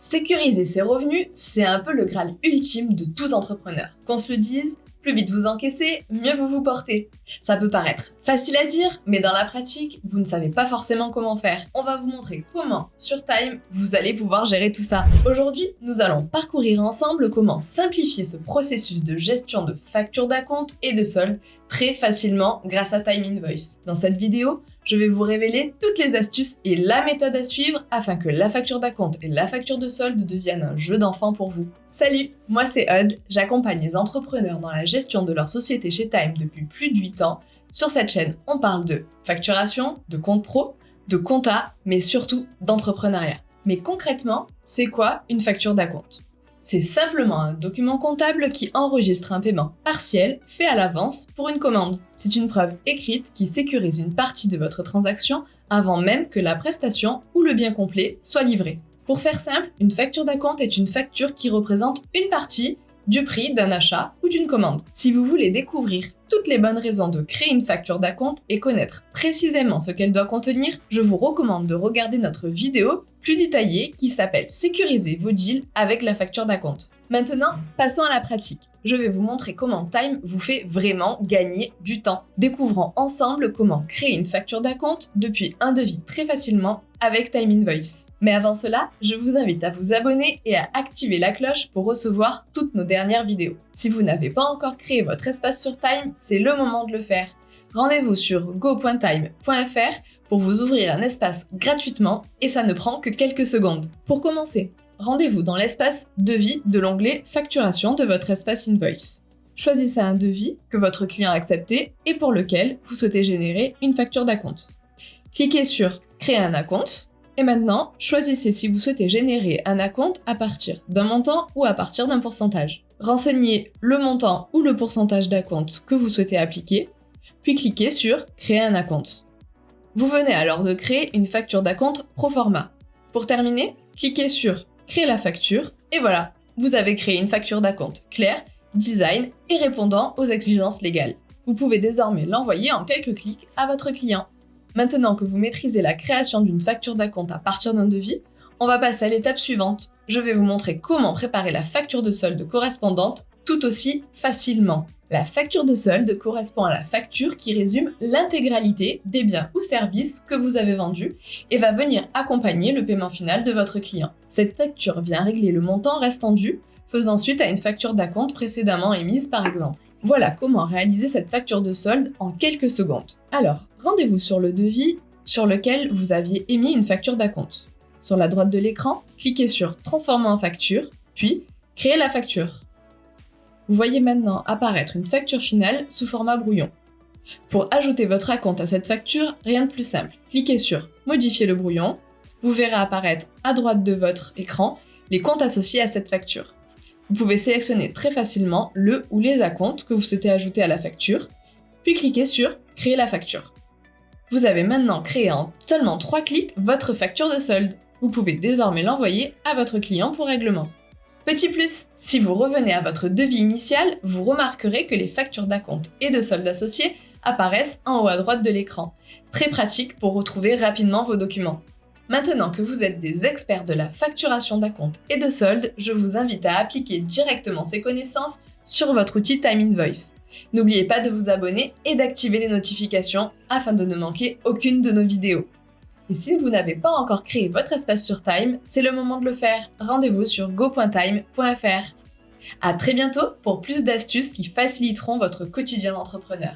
Sécuriser ses revenus, c'est un peu le graal ultime de tout entrepreneur. Qu'on se le dise, plus vite vous encaissez, mieux vous vous portez. Ça peut paraître facile à dire, mais dans la pratique, vous ne savez pas forcément comment faire. On va vous montrer comment, sur Time, vous allez pouvoir gérer tout ça. Aujourd'hui, nous allons parcourir ensemble comment simplifier ce processus de gestion de factures d'acompte et de soldes très facilement grâce à Time Invoice. Dans cette vidéo, je vais vous révéler toutes les astuces et la méthode à suivre afin que la facture d'acompte et la facture de solde deviennent un jeu d'enfant pour vous. Salut, moi c'est Aude, j'accompagne les entrepreneurs dans la gestion de leur société chez Time depuis plus de 8 ans. Sur cette chaîne, on parle de facturation, de compte pro, de compta, mais surtout d'entrepreneuriat. Mais concrètement, c'est quoi une facture d'acompte ? C'est simplement un document comptable qui enregistre un paiement partiel fait à l'avance pour une commande. C'est une preuve écrite qui sécurise une partie de votre transaction avant même que la prestation ou le bien complet soit livré. Pour faire simple, une facture d'acompte est une facture qui représente une partie du prix d'un achat ou d'une commande. Si vous voulez découvrir toutes les bonnes raisons de créer une facture d'acompte et connaître précisément ce qu'elle doit contenir, je vous recommande de regarder notre vidéo plus détaillée qui s'appelle « Sécuriser vos deals avec la facture d'acompte ». Maintenant, passons à la pratique. Je vais vous montrer comment Time vous fait vraiment gagner du temps. Découvrons ensemble comment créer une facture d'acompte depuis un devis très facilement avec Time Invoice. Mais avant cela, je vous invite à vous abonner et à activer la cloche pour recevoir toutes nos dernières vidéos. Si vous n'avez pas encore créé votre espace sur Time, c'est le moment de le faire. Rendez-vous sur go.time.fr pour vous ouvrir un espace gratuitement et ça ne prend que quelques secondes. Pour commencer, rendez-vous dans l'espace devis de l'onglet facturation de votre espace Invoice. Choisissez un devis que votre client a accepté et pour lequel vous souhaitez générer une facture d'acompte. Cliquez sur créer un acompte et maintenant choisissez si vous souhaitez générer un acompte à partir d'un montant ou à partir d'un pourcentage. Renseignez le montant ou le pourcentage d'acompte que vous souhaitez appliquer, puis cliquez sur créer un acompte. Vous venez alors de créer une facture d'acompte pro forma. Pour terminer, cliquez sur créer la facture et voilà, vous avez créé une facture d'acompte claire, design et répondant aux exigences légales. Vous pouvez désormais l'envoyer en quelques clics à votre client. Maintenant que vous maîtrisez la création d'une facture d'acompte à partir d'un devis, on va passer à l'étape suivante. Je vais vous montrer comment préparer la facture de solde correspondante tout aussi facilement. La facture de solde correspond à la facture qui résume l'intégralité des biens ou services que vous avez vendus et va venir accompagner le paiement final de votre client. Cette facture vient régler le montant restant dû, faisant suite à une facture d'acompte précédemment émise par exemple. Voilà comment réaliser cette facture de solde en quelques secondes. Alors, rendez-vous sur le devis sur lequel vous aviez émis une facture d'acompte. Sur la droite de l'écran, cliquez sur « Transformer en facture », puis « Créer la facture ». Vous voyez maintenant apparaître une facture finale sous format brouillon. Pour ajouter votre acompte à cette facture, rien de plus simple. Cliquez sur « Modifier le brouillon ». Vous verrez apparaître à droite de votre écran les comptes associés à cette facture. Vous pouvez sélectionner très facilement le ou les acomptes que vous souhaitez ajouter à la facture, puis cliquez sur « Créer la facture ». Vous avez maintenant créé en seulement 3 clics votre facture de solde. Vous pouvez désormais l'envoyer à votre client pour règlement. Petit plus, si vous revenez à votre devis initial, vous remarquerez que les factures d'acompte et de solde associés apparaissent en haut à droite de l'écran. Très pratique pour retrouver rapidement vos documents. Maintenant que vous êtes des experts de la facturation d'acompte et de solde, je vous invite à appliquer directement ces connaissances sur votre outil Time Invoice. N'oubliez pas de vous abonner et d'activer les notifications afin de ne manquer aucune de nos vidéos. Et si vous n'avez pas encore créé votre espace sur Time, c'est le moment de le faire. Rendez-vous sur go.time.fr. À très bientôt pour plus d'astuces qui faciliteront votre quotidien d'entrepreneur.